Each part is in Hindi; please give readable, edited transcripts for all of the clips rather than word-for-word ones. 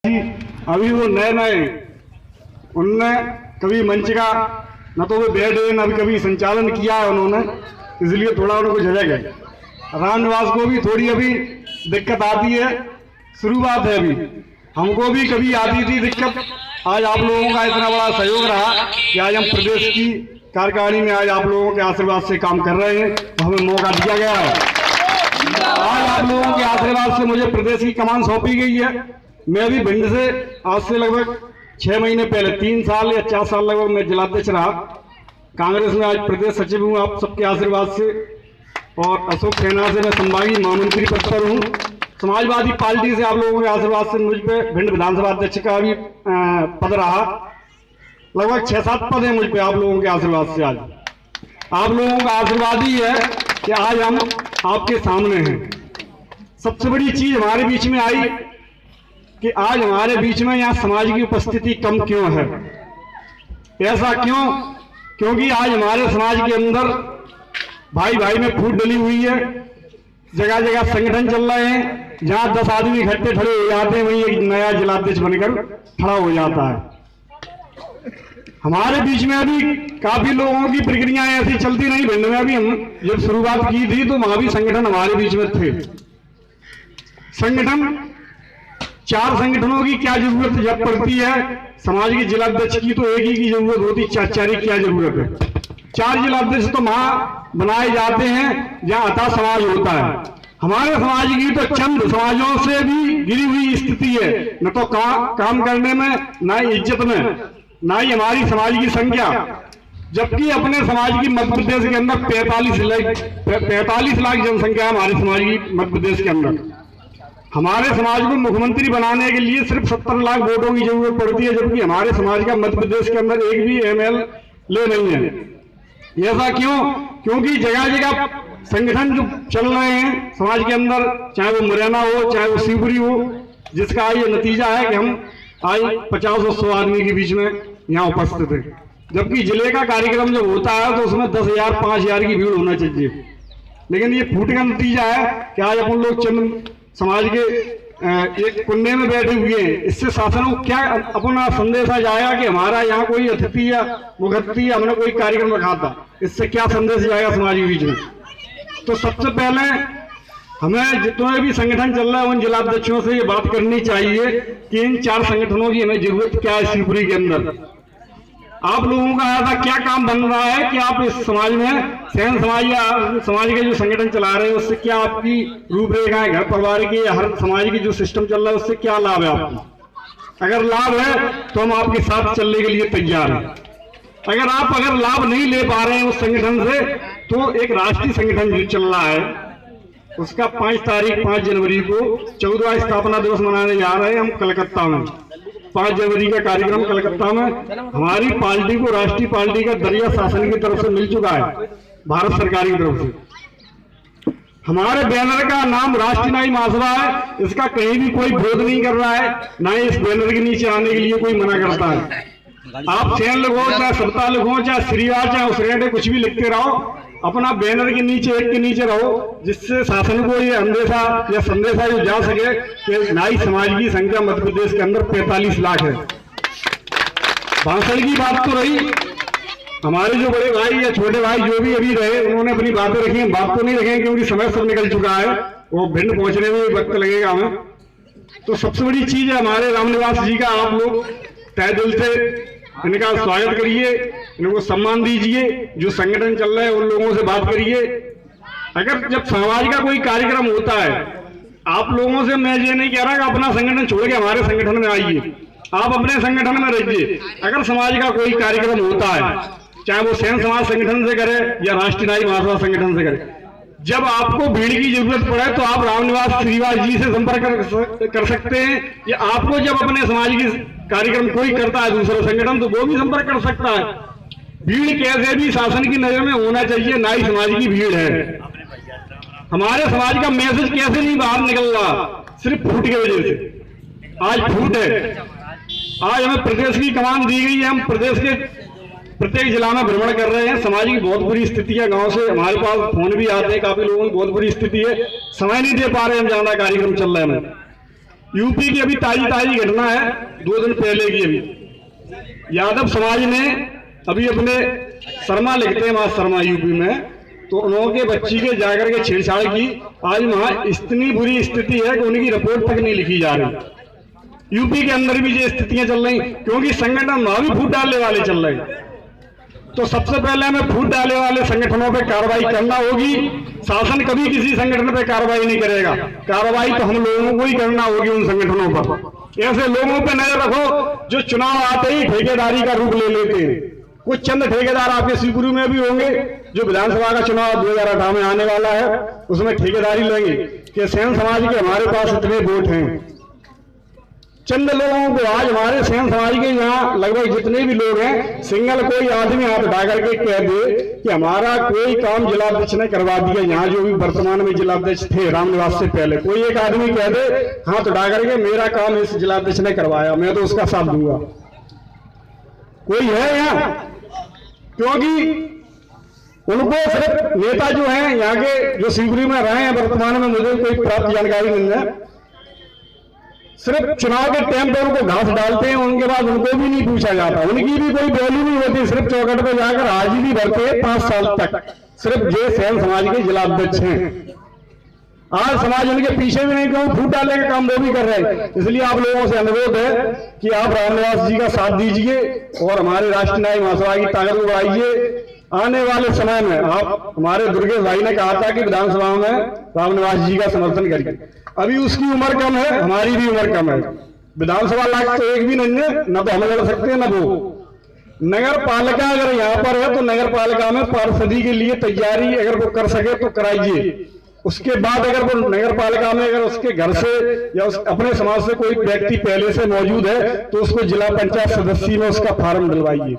अभी वो नए नए उनने कभी मंच का न तो वो बैठे न कभी संचालन किया है उन्होंने, इसलिए थोड़ा उनको झिझक है। रामनिवास को भी थोड़ी अभी दिक्कत आती है, शुरुआत है अभी, हमको भी कभी आती थी दिक्कत। आज आप लोगों का इतना बड़ा सहयोग रहा कि आज हम प्रदेश की कार्यकारिणी में आज आप लोगों के आशीर्वाद से काम कर रहे हैं, तो हमें मौका दिया गया है। आज आप लोगों के आशीर्वाद से मुझे प्रदेश की कमान सौंपी गई है। मैं भी भिंड से आज से लगभग 6 महीने पहले 3 साल या 4 साल लगभग मैं जिलाध्यक्ष रहा कांग्रेस में, आज प्रदेश सचिव हूँ आप सबके आशीर्वाद से, और अशोक सेना से मैं संभागीय महामंत्री पद पर हूँ। समाजवादी पार्टी से आप लोगों के आशीर्वाद से मुझ पे भिंड विधानसभा अध्यक्ष का भी पद रहा। लगभग 6-7 पद है मुझ पे आप लोगों के आशीर्वाद से। आज आप लोगों का आशीर्वाद ही है कि आज हम आपके सामने हैं। सबसे बड़ी चीज हमारे बीच में आई कि आज हमारे बीच में यहाँ समाज की उपस्थिति कम क्यों है। ऐसा क्यों? क्योंकि आज हमारे समाज के अंदर भाई भाई में फूट डली हुई है। जगह जगह संगठन चल रहे हैं, जहां 10 आदमी इकट्ठे खड़े हो जाते हैं वहीं एक नया जिलाध्यक्ष बनकर खड़ा हो जाता है। हमारे बीच में अभी काफी लोगों की प्रक्रियाएं ऐसी चलती नहीं। भिंड में अभी हम जब शुरुआत की थी तो वहां भी संगठन हमारे बीच में थे। संगठन 4 संगठनों की क्या जरूरत जब पड़ती है समाज के जिलाध्यक्ष की, तो एक ही की जरूरत होती। 4 की क्या जरूरत है? 4 जिलाध्यक्ष तो वहां बनाए जाते हैं जहां अता समाज होता है। हमारे समाज की तो चंद समाजों से भी गिरी हुई स्थिति है, न तो काम करने में, न इज्जत में, न ही हमारी समाज की संख्या। जबकि अपने समाज की मध्य प्रदेश के अंदर 45 लाख जनसंख्या है हमारे समाज की मध्य प्रदेश के अंदर। हमारे समाज को मुख्यमंत्री बनाने के लिए सिर्फ 70 लाख वोटों की जरूरत पड़ती है, जबकि हमारे समाज का मध्य प्रदेश के अंदर एक भी MLA नहीं है। ऐसा क्यों? क्योंकि जगह जगह संगठन जो चल रहे हैं समाज के अंदर, चाहे वो मुरैना हो चाहे वो शिवपुरी हो, जिसका ये नतीजा है कि हम आज 50 और 100 आदमी के बीच में यहाँ उपस्थित है। जबकि जिले का कार्यक्रम जब होता है तो उसमें 10,000 5,000 की भीड़ होना चाहिए। लेकिन ये फूट का नतीजा है कि आज अपन लोग चंद समाज के एक कुंडे में बैठे हुए हैं। इससे शासन को क्या अपना संदेशा जाएगा कि हमारा यहाँ कोई अतिथि या मुखअतिथि या हमने कोई कार्यक्रम रखा था, इससे क्या संदेश जाएगा समाज के बीच में? तो सबसे पहले हमें जितने भी संगठन चल रहा है उन जिलाध्यक्षों से ये बात करनी चाहिए कि इन 4 संगठनों की हमें जरूरत क्या है शिवपुरी के अंदर। आप लोगों का ऐसा क्या काम बन रहा है कि आप इस समाज में सहन समाज या समाज के जो संगठन चला रहे हैं उससे क्या आपकी रूपरेखा है, घर परिवार की या हर समाज की जो सिस्टम चल रहा है उससे क्या लाभ है आपको? अगर लाभ है तो हम आपके साथ चलने के लिए तैयार हैं। अगर लाभ नहीं ले पा रहे हैं उस संगठन से, तो एक राष्ट्रीय संगठन जो चल रहा है उसका 5 जनवरी को 14वां स्थापना दिवस मनाने जा रहे हैं हम कलकत्ता में। 5 जनवरी का कार्यक्रम कलकत्ता में हमारी पार्टी को राष्ट्रीय पार्टी का दर्जा शासन की तरफ से मिल चुका है, भारत सरकार की तरफ से। हमारे बैनर का नाम राष्ट्रीय न्याय महासभा है। इसका कहीं भी कोई विरोध नहीं कर रहा है, ना ही इस बैनर के नीचे आने के लिए कोई मना करता है। आप चैन लिखो, चाहे सप्ताह लिखो, चाहे श्रीवार, चाहे उसरेटे, कुछ भी लिखते रहो, अपना बैनर के नीचे एक के नीचे रहो, जिससे शासन को ये अंदेशा या संदेशा जो जा सके कि नाई समाज की संख्या मध्य प्रदेश के अंदर 45 लाख है। भाषण की बात तो रही, हमारे जो बड़े भाई या छोटे भाई जो भी अभी रहे उन्होंने अपनी बातें रखी, बात तो नहीं रखें क्योंकि समय सब निकल चुका है, वो भिंड पहुंचने में वक्त लगेगा हमें। तो सबसे बड़ी चीज है हमारे रामनिवास जी का, आप लोग तहे दिल से इनका स्वागत करिए, इनको सम्मान दीजिए। जो संगठन चल रहे हैं उन लोगों से बात करिए। अगर जब समाज का कोई कार्यक्रम होता है, आप लोगों से मैं ये नहीं कह रहा कि अपना संगठन छोड़ के हमारे संगठन में आइए, आप अपने संगठन में रहिए। अगर समाज का कोई कार्यक्रम होता है, चाहे वो सहन समाज संगठन से करे या राष्ट्रीय न्याय महासभा संगठन से करे, जब आपको भीड़ की जरूरत पड़े तो आप रामनिवास श्रीवास जी से संपर्क कर सकते हैं, या आपको जब अपने समाज की कार्यक्रम कोई करता है दूसरा संगठन तो वो भी संपर्क कर सकता है। भीड़ कैसे भी शासन की नजर में होना चाहिए, ना ही समाज की भीड़ है। हमारे समाज का मैसेज कैसे नहीं बाहर निकल रहा, सिर्फ फूट की वजह से। आज फूट है, आज हमें प्रदेश की कमान दी गई है, हम प्रदेश के प्रत्येक जिला में भ्रमण कर रहे हैं। समाज की बहुत बुरी स्थिति है, गांव से हमारे पास फोन भी आते हैं, काफी लोगों की बहुत बुरी स्थिति है, समय नहीं दे पा रहे हम, ज्यादा कार्यक्रम चल रहे हैं। यूपी की अभी ताजी घटना है, 2 दिन पहले की। अभी यादव समाज ने अभी अपने शर्मा लिखते हैं, मास शर्मा यूपी में, तो उनके बच्ची के जाकर के छेड़छाड़ की। आज वहां इतनी बुरी स्थिति है कि उनकी रिपोर्ट तक नहीं लिखी जा रही। यूपी के अंदर भी ये स्थितियां चल रही, क्योंकि संगठन वहां भी फूट डालने वाले चल रहे। तो सबसे पहले हमें फूट डालने वाले संगठनों पर कार्रवाई करना होगी। शासन कभी किसी संगठन पर कार्रवाई नहीं करेगा, कार्रवाई तो हम लोगों को ही करना होगी उन संगठनों पर। ऐसे लोगों पर नजर रखो जो चुनाव आते ही ठेकेदारी का रूप ले लेते हैं। कुछ चंद ठेकेदार आपके शिवपुरी में भी होंगे जो विधानसभा का चुनाव 2018 में आने वाला है, उसमें ठेकेदारी लेंगे कि सेन समाज के हमारे पास इतने वोट हैं। चंद लोगों को आज हमारे सेन समाज के यहाँ लगभग जितने भी लोग हैं, सिंगल कोई आदमी हाथ उठा करके कह दे कि हमारा कोई काम जिलाध्यक्ष ने करवा दिया। यहाँ जो भी वर्तमान में जिलाध्यक्ष थे रामनिवास से पहले, कोई एक आदमी कह दे हाथ उठा करके मेरा काम इस जिलाध्यक्ष ने करवाया, मैं तो उसका साथ दूंगा। कोई है यहाँ? क्योंकि उनको सिर्फ नेता जो हैं यहाँ के, जो शिवपुरी में रहे हैं वर्तमान में, मुझे कोई प्राप्त जानकारी नहीं है, सिर्फ चुनाव के टाइम पे उनको घास डालते हैं, उनके बाद उनको भी नहीं पूछा जाता, उनकी भी कोई वैल्यू नहीं होती। सिर्फ चौखट पे जाकर हाजिरी भरते हैं 5 साल तक, सिर्फ जो सेन समाज के जिलाध्यक्ष हैं। आज समाज उनके पीछे भी नहीं, क्यों फूट डालने का काम वो भी कर रहे हैं। इसलिए आप लोगों से अनुरोध है कि आप रामनिवास जी का साथ दीजिए और हमारे राष्ट्रीय न्याय महासभा की ताकत को बढ़ाइए। आने वाले समय में आप, हमारे दुर्गेश भाई ने कहा था कि विधानसभा में रामनिवास जी का समर्थन करिए। अभी उसकी उम्र कम है, हमारी भी उम्र कम है। विधानसभा लायक तो एक भी नहीं है, न तो हम लड़ सकते हैं न वो। नगर पालिका अगर यहाँ पर है तो नगर पालिका में पार्षदी के लिए तैयारी अगर वो कर सके तो कराइए। उसके बाद अगर वो नगर पालिका में अगर उसके घर से या अपने समाज से कोई व्यक्ति पहले से मौजूद है तो उसको जिला पंचायत सदस्य में उसका फार्म डलवाइए।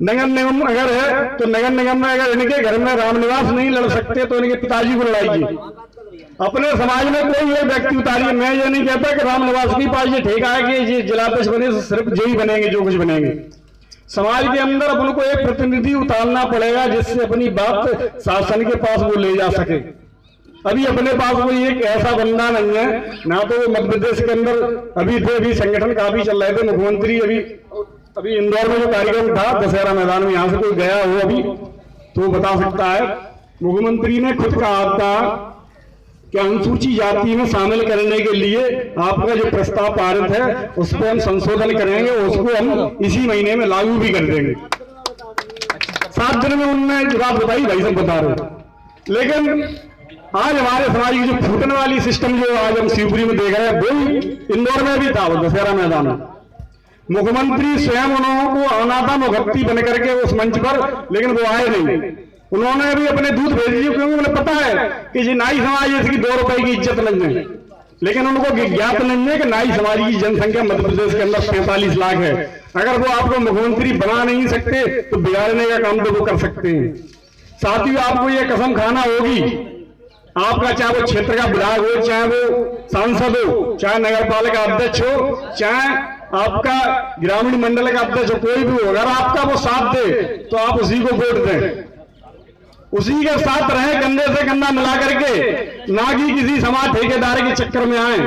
नगर निगम अगर है तो नगर निगम में अगर इनके घर में रामनिवास नहीं लड़ सकते तो इनके पिताजी को लड़ाइए। अपने समाज में कोई एक व्यक्ति उतारिए। मैं ये नहीं कहता कि रामनिवास के पास ये ठेका है कि ये जिलाध्यक्ष बने तो सिर्फ यही बनेंगे जो कुछ बनेंगे। समाज के अंदर अपन को एक प्रतिनिधि उतारना पड़ेगा जिससे अपनी बात शासन के पास वो ले जा सके। अभी अपने पास कोई एक ऐसा बंदा नहीं है, ना तो वो मध्य प्रदेश के अंदर अभी संगठन काफी चल रहे थे। मुख्यमंत्री अभी इंदौर में जो कार्यक्रम था दशहरा मैदान में, यहाँ से कोई गया हो अभी तो बता सकता है। मुख्यमंत्री ने खुद कहा था कि अनुसूचित जाति में शामिल करने के लिए आपका जो प्रस्ताव पारित है उस पर हम संशोधन करेंगे, उसको हम इसी महीने में लागू भी कर देंगे। 7 दिन में उन्होंने बात बताई, भाई सब बता रहे। लेकिन आज हमारे समाज की जो फूटने वाली सिस्टम जो आज हम शिवपुरी में देख रहे हैं, वही इंदौर में भी था। वो दशहरा मैदान में मुख्यमंत्री स्वयं उन्होंने को आना था मुखत्ती बन करके उस मंच पर, लेकिन वो आए नहीं। उन्होंने भी अपने दूध भेज दिए, क्योंकि उन्हें पता है कि ये नाई समाज इसकी 2 रुपए की इज्जत नहीं है। लेकिन उनको ज्ञात नहीं है कि नाई समाज की जनसंख्या मध्य प्रदेश के अंदर 45 लाख है। अगर वो आपको मुख्यमंत्री बना नहीं सकते तो बिगाड़ने का काम तो वो कर सकते हैं। साथ ही आपको ये कसम खाना होगी, आपका चाहे वो क्षेत्र का विधायक हो, चाहे वो सांसद हो, चाहे नगर पालिका अध्यक्ष हो, चाहे आपका ग्रामीण मंडल का अध्यक्ष हो, कोई भी हो, अगर आपका वो साथ दे तो आप उसी को वोट दें, उसी के साथ रहें, कंधे से कंधा मिला करके, ना कि किसी समाज ठेकेदार के चक्कर में आए।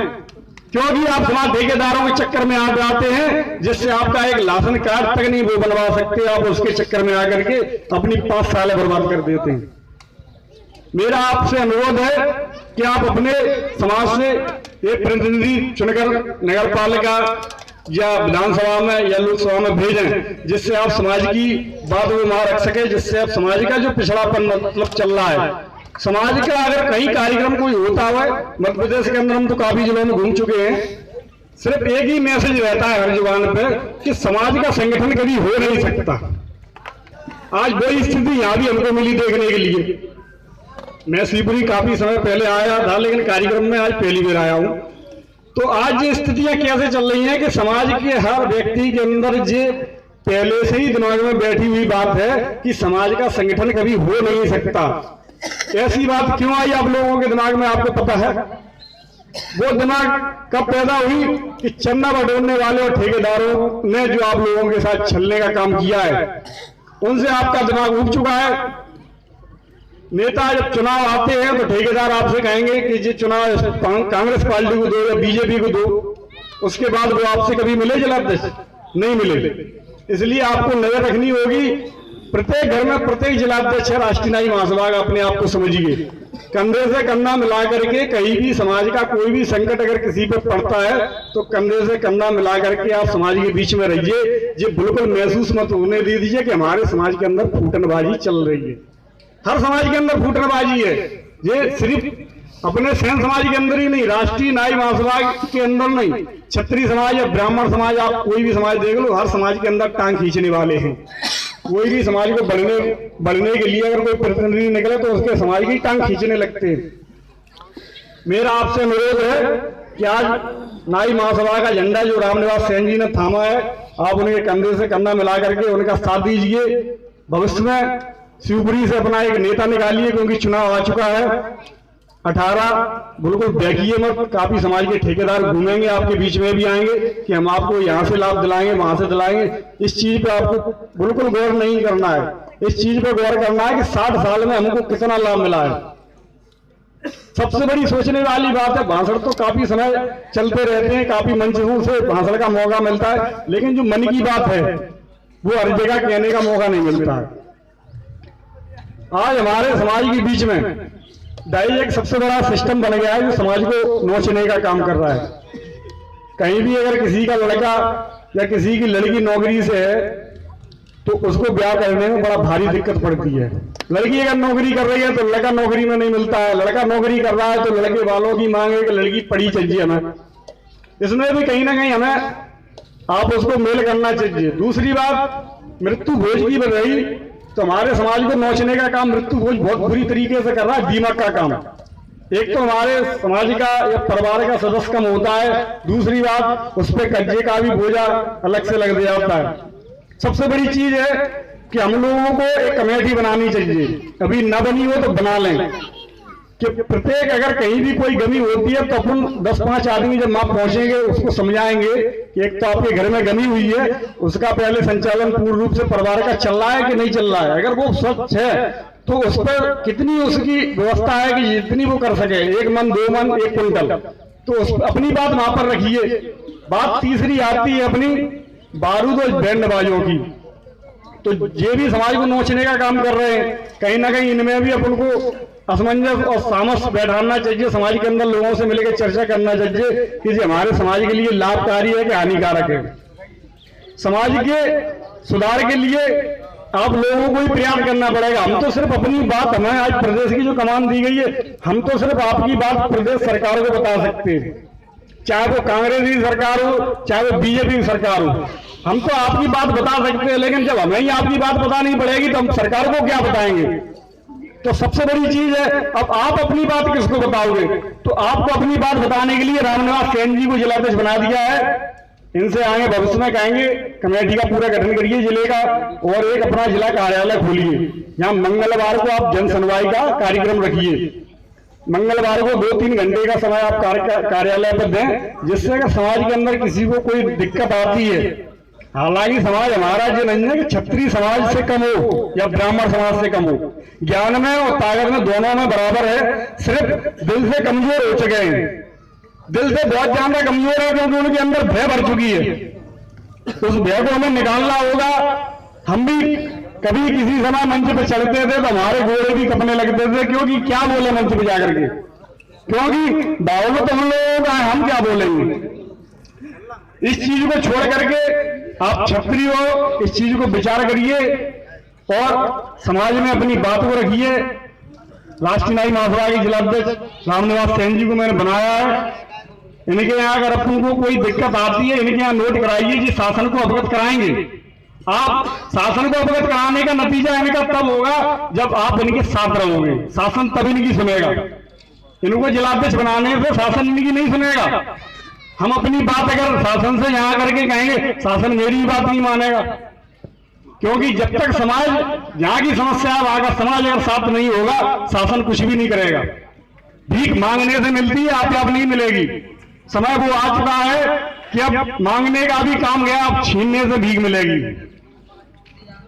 क्योंकि आप समाज ठेकेदारों के चक्कर में आ जाते हैं जिससे आपका एक राशन कार्ड तक नहीं वो बनवा सकते, आप उसके चक्कर में आकर के अपनी 5 साल बर्बाद कर देते हैं। मेरा आपसे अनुरोध है कि आप अपने समाज से एक प्रतिनिधि चुनकर नगर पालिका या विधानसभा में या लोकसभा में भेजें, जिससे आप समाज की बात वो वहां रख सके, जिससे आप समाज का जो पिछड़ापन मतलब चल रहा है, समाज का अगर कहीं कार्यक्रम कोई होता हुआ मध्य प्रदेश के अंदर, हम तो काफी जिलों में घूम चुके हैं, सिर्फ एक ही मैसेज रहता है हर जुबान पे कि समाज का संगठन कभी हो नहीं सकता। आज वही स्थिति यहाँ भी हमको मिली देखने के लिए। मैं शिवपुरी काफी समय पहले आया था, लेकिन कार्यक्रम में आज पहली बार आया हूं। तो आज ये स्थितियां कैसे चल रही हैं कि समाज के हर व्यक्ति के अंदर ये पहले से ही दिमाग में बैठी हुई बात है कि समाज का संगठन कभी हो नहीं सकता। ऐसी बात क्यों आई आप लोगों के दिमाग में, आपको पता है? वो दिमाग कब पैदा हुई कि चंदा बटोरने वाले और ठेकेदारों ने जो आप लोगों के साथ छलने का काम किया है, उनसे आपका दिमाग उग चुका है। नेता जब चुनाव आते हैं तो ठेकेदार आपसे कहेंगे कि ये चुनाव कांग्रेस पार्टी को दो या बीजेपी को दो, उसके बाद वो आपसे कभी मिले जिलाध्यक्ष? नहीं मिले। इसलिए आपको नजर रखनी होगी, प्रत्येक घर में प्रत्येक जिलाध्यक्ष है राष्ट्रीय नाई महासभा का, अपने आप को समझिए। कंधे से कंधा मिला करके कहीं भी समाज का कोई भी संकट अगर किसी पे पड़ता है तो कंधे से कंधा मिला करके आप समाज के बीच में रहिए। ये बिल्कुल महसूस मत होने दीजिए कि हमारे समाज के अंदर फूटनबाजी चल रही है। हर समाज के अंदर फूटनबाजी है, ये सिर्फ अपने सेन समाज के अंदर ही नहीं, राष्ट्रीय नाई महासभा के अंदर नहीं, क्षत्रिय समाज या ब्राह्मण समाज, आप कोई भी समाज देख लो, हर समाज के अंदर टांग खींचने वाले हैं। कोई भी समाज को बढ़ने के लिए अगर कोई प्रतिनिधि निकले तो उसके समाज की टांग खींचने लगते हैं। मेरा आपसे अनुरोध है कि आज नाई महासभा का झंडा जो रामनिवास सेन जी ने थामा है, आप उनके कंधे से कंधा मिला करके उनका साथ दीजिए। भविष्य में शिवपुरी से अपना एक नेता निकालिए, क्योंकि चुनाव आ चुका है। 18 बिल्कुल बैठिए मत, काफी समाज के ठेकेदार घूमेंगे, आपके बीच में भी आएंगे कि हम आपको यहाँ से लाभ दिलाएंगे, वहां से दिलाएंगे। इस चीज पे आपको बिल्कुल गौर नहीं करना है। इस चीज पे गौर करना है कि 60 साल में हमको कितना लाभ मिला है। सबसे बड़ी सोचने वाली बात है, भाषण तो काफी समय चलते रहते हैं, काफी मंचों से भाषण का मौका मिलता है, लेकिन जो मन की बात है वो हर जगह कहने का मौका नहीं मिलता है। आज हमारे समाज के बीच में दाई एक सबसे बड़ा सिस्टम बन गया है जो समाज को नोचने का काम कर रहा है। कहीं भी अगर किसी का लड़का या किसी की लड़की नौकरी से है तो उसको ब्याह करने में बड़ा भारी दिक्कत पड़ती है। लड़की अगर नौकरी कर रही है तो लड़का नौकरी में नहीं मिलता है, लड़का नौकरी कर रहा है तो लड़के वालों की मांग है कि लड़की पढ़ी चाहिए हमें। इसमें भी कहीं ना कहीं हमें आप उसको मेल करना चाहिए। दूसरी बात, मृत्यु भोज की बन रही तो हमारे समाज को नोचने का काम मृत्यु भोज बहुत बुरी तरीके से कर रहा है, दीमक का काम। एक तो हमारे समाज का या परिवार का सदस्य कम होता है, दूसरी बात उस पर कब्जे का भी बोझा अलग से लग जाता है। सबसे बड़ी चीज है कि हम लोगों को एक कमेटी बनानी चाहिए, अभी न बनी हो तो बना लें, कि प्रत्येक अगर कहीं भी कोई गमी होती है तो अपन 10-5 आदमी जब वहां पहुंचेंगे उसको समझाएंगे कि एक तो आपके घर में गमी हुई है, उसका पहले संचालन पूर्ण रूप से परिवार का चल रहा है कि नहीं चल रहा है। अगर वो स्वच्छ है तो उस पर कितनी उसकी व्यवस्था है कि जितनी वो कर सके, 1 मन 2 मन 1 क्विंटल, तो उस अपनी बात वहां पर रखिए। बात तीसरी आती है अपनी बारूद और बैंडबाजों की। तो ये भी समाज को नोचने का काम कर रहे हैं। कहीं ना कहीं इनमें भी अपन को असमंजस और सामस बैठाना चाहिए, समाज के अंदर लोगों से मिलकर चर्चा करना चाहिए कि ये हमारे समाज के लिए लाभकारी है कि हानिकारक है। समाज के सुधार के लिए आप लोगों को ही प्रयास करना पड़ेगा। हम तो सिर्फ अपनी बात, हमें आज प्रदेश की जो कमान दी गई है, हम तो सिर्फ आपकी बात प्रदेश सरकार को बता सकते हैं, चाहे वो कांग्रेस की सरकार हो चाहे वो बीजेपी की सरकार हो। हम तो आपकी बात बता सकते हैं, लेकिन जब हमें ही आपकी बात बतानी पड़ेगी तो हम सरकार को क्या बताएंगे। तो सबसे बड़ी चीज है, अब आप अपनी बात किसको बताओगे? तो आपको अपनी बात बताने के लिए रामनिवास सेन जी को जिलाध्यक्ष बना दिया है। इनसे आगे भविष्य में कहेंगे कमेटी का पूरा गठन करिए जिले का, और एक अपना जिला कार्यालय खोलिए। यहाँ मंगलवार को आप जन सुनवाई का कार्यक्रम रखिए। मंगलवार को 2-3 घंटे का समय आप कार्यालय पर दें, जिससे अगर समाज के अंदर किसी को कोई दिक्कत आती है, हालांकि समाज हमारा जो नहीं है कि क्षत्रिय समाज से कम हो या ब्राह्मण समाज से कम हो, ज्ञान में और ताकत में दोनों में बराबर है, सिर्फ दिल से कमजोर हो चुके हैं। दिल से बहुत ज्यादा कमजोर है क्योंकि उनके अंदर भय भर चुकी है। उस भय को हमें निकालना होगा। हम भी कभी किसी समय मंच पे चढ़ते थे तो हमारे घोड़े भी कपने लगते थे, क्योंकि क्या बोले मंच पे जाकर के, क्योंकि दावत तो हम लोगों का है, हम क्या बोलेंगे। इस चीज को छोड़ करके आप क्षत्रिय हो, इस चीज को विचार करिए और समाज में अपनी बात को रखिए। राष्ट्रीय नाई महासभा के जिलाध्यक्ष रामनिवास सेन जी को मैंने बनाया है। इनके यहाँ अगर अपन को कोई दिक्कत आती है, इनके यहाँ नोट कराइए जी, शासन को अवगत कराएंगे। आप शासन को अवगत कराने का नतीजा इनका तब होगा जब आप इनके साथ रहोगे, शासन तब इनकी सुनेगा। इनको जिलाध्यक्ष बनाने से शासन इनकी नहीं सुनेगा। हम अपनी बात अगर शासन से यहाँ करके कहेंगे, शासन मेरी बात नहीं मानेगा, क्योंकि जब तक समाज यहाँ की समस्या है, वहां का समाज अगर साथ नहीं होगा, शासन कुछ भी नहीं करेगा। भीख मांगने से मिलती है, आप नहीं मिलेगी। समय वो आ चुका है कि अब मांगने का भी काम गया, अब छीनने से भीख मिलेगी।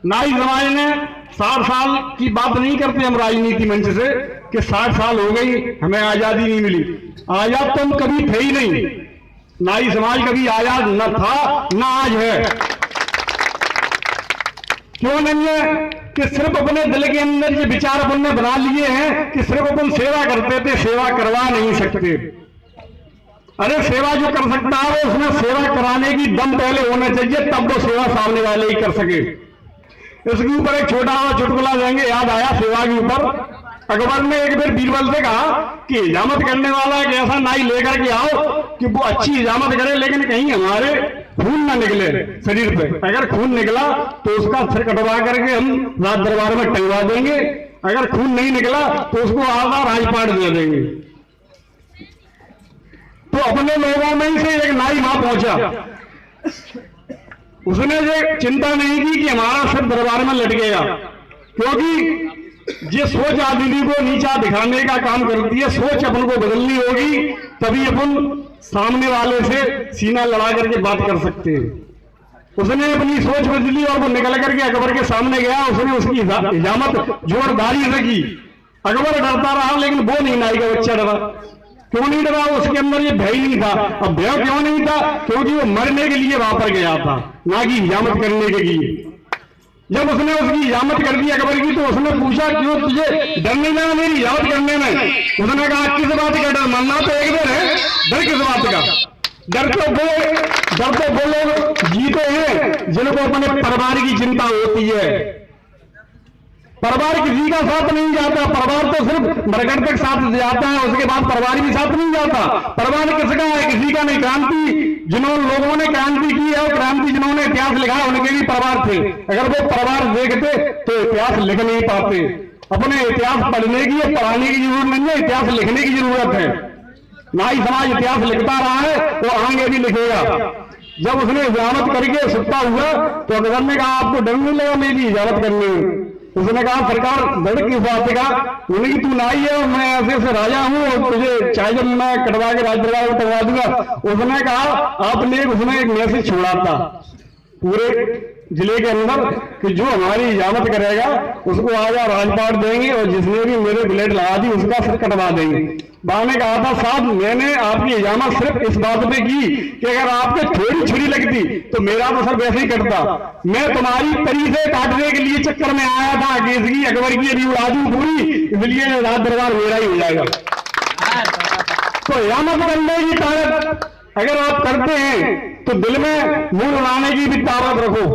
नाई समाज ने 60 साल की बात नहीं करते हम राजनीति मंच से कि 60 साल हो गई हमें आजादी नहीं मिली। आजाद तो हम कभी थे ही नहीं, नाई समाज कभी आजाद न था न आज है। क्यों नहीं है कि सिर्फ अपने दिल के अंदर ये विचार अपन ने बना लिए हैं कि सिर्फ अपन सेवा करते थे, सेवा करवा नहीं सकते। अरे सेवा जो कर सकता है उसमें सेवा कराने की दम पहले होना चाहिए, तब वो सेवा सामने वाले ही कर सके। इसके ऊपर एक छोटा सा चुटकुला देंगे, याद आया सेवा के ऊपर। अकबर ने एक बार बीरबल से कहा कि हिजामत करने वाला एक ऐसा नाई लेकर के आओ कि वो अच्छी हिजामत करे, लेकिन कहीं हमारे खून ना निकले शरीर पे। अगर खून निकला तो उसका सिर कटवा करके हम राज दरबार में टंगवा देंगे, अगर खून नहीं निकला तो उसको आधा राजपाट दे देंगे। तो अपने लोगों में से एक नाई वहां पहुंचा, उसने ये चिंता नहीं की कि हमारा सिर दरबार में लटकेगा, क्योंकि ये सोच आदमी को नीचा दिखाने का काम करती है। सोच अपन को बदलनी होगी, तभी अपन सामने वाले से सीना लड़ा करके बात कर सकते हैं। उसने अपनी सोच बदली और वो निकल करके अकबर के सामने गया। उसने उसकी हिजामत जोरदारी से की। अकबर डरता रहा, लेकिन वो नहीं, नाई का बच्चा डरा। क्यों नहीं डरा? उसके अंदर ये भय नहीं था। अब भय क्यों नहीं था? क्योंकि वो मरने के लिए वहां पर गया था, ना कि हिजामत करने के लिए। जब उसने उसकी हिजामत कर दी अकबर की, तो उसने पूछा क्यों तुझे डर नहीं लगा मेरी हिजामत करने में? उसने कहा किस बात का डर? मरना तो एक दिन है, डर किस बात का? डर तो वो लोग जीते हैं जिनको अपने परिवार की चिंता होती है। परिवार किसी का साथ नहीं जाता, परिवार तो सिर्फ मरकट तक साथ जाता है, उसके बाद परिवार भी साथ नहीं जाता। परिवार किसका है? किसी का नहीं। क्रांति जिन्होंने लोगों ने क्रांति की है, और क्रांति जिन्होंने इतिहास लिखा है, उनके भी परिवार थे। अगर वो परिवार देखते तो इतिहास लिख नहीं पाते। अपने इतिहास पढ़ने की या पढ़ाने की जरूरत नहीं है, इतिहास लिखने की जरूरत है। नाई समाज इतिहास लिखता रहा है, वो आगे भी लिखेगा। जब उसने हिजामत करके सुता हुआ तो अकबर ने कहा आपको डर नहीं लगा मेरी हिजामत करने में? उसने कहा सरकार डर किस बात का? उन्हें तू नाई है और मैं ऐसे राजा हूं और तुझे चाहे जब मैं कटवा के राज दरबार में टंगवा दूंगा। उसने कहा आपने उसने एक मैसेज छोड़ा था पूरे जिले के अंदर कि जो हमारी हिजामत करेगा उसको आज राजपाट देंगे, और जिसने भी मेरे ब्लेड लगा दी उसका सिर कटवा देंगे। बाबा ने कहा था साहब मैंने आपकी हिजामत सिर्फ इस बात पे की कि अगर आपके थोड़ी छुरी लगती तो मेरा तो सर वैसे ही कटता। मैं तुम्हारी तरी से काटने के लिए चक्कर में आया था कि इसकी अकबर की अभी उड़ा दूं पूरी, इसलिए राज दरबार मेरा ही हो जाएगा। तो हिजामत करने की ताकत अगर आप करते हैं तो दिल में मुंह उड़ाने की भी ताकत रखो।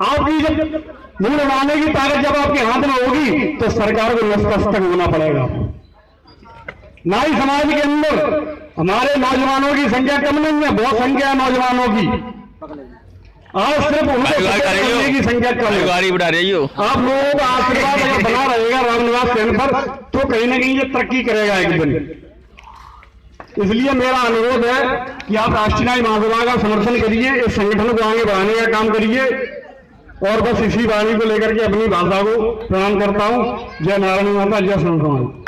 आपकी जब मुंह उड़ाने की ताकत जब आपके हाथ में होगी तो सरकार को नतमस्तक होना पड़ेगा। नाई समाज के अंदर हमारे नौजवानों की संख्या कम नहीं है, बहुत संख्या है नौजवानों की। आज सिर्फ उनको की संख्या कम है। आप लोगों का आशीर्वाद अगर बना रहेगा रामनिवास केंद्र पर तो कहीं ना कहीं ये तरक्की करेगा एक दिन। इसलिए मेरा अनुरोध है कि आप राष्ट्रीय नाई महासभा का समर्थन करिए, इस संगठन को आगे बढ़ाने का काम करिए। और बस इसी वाणी को लेकर के अपनी भाषा को प्रणाम करता हूं। जय नारायण माता, जय संत समाज।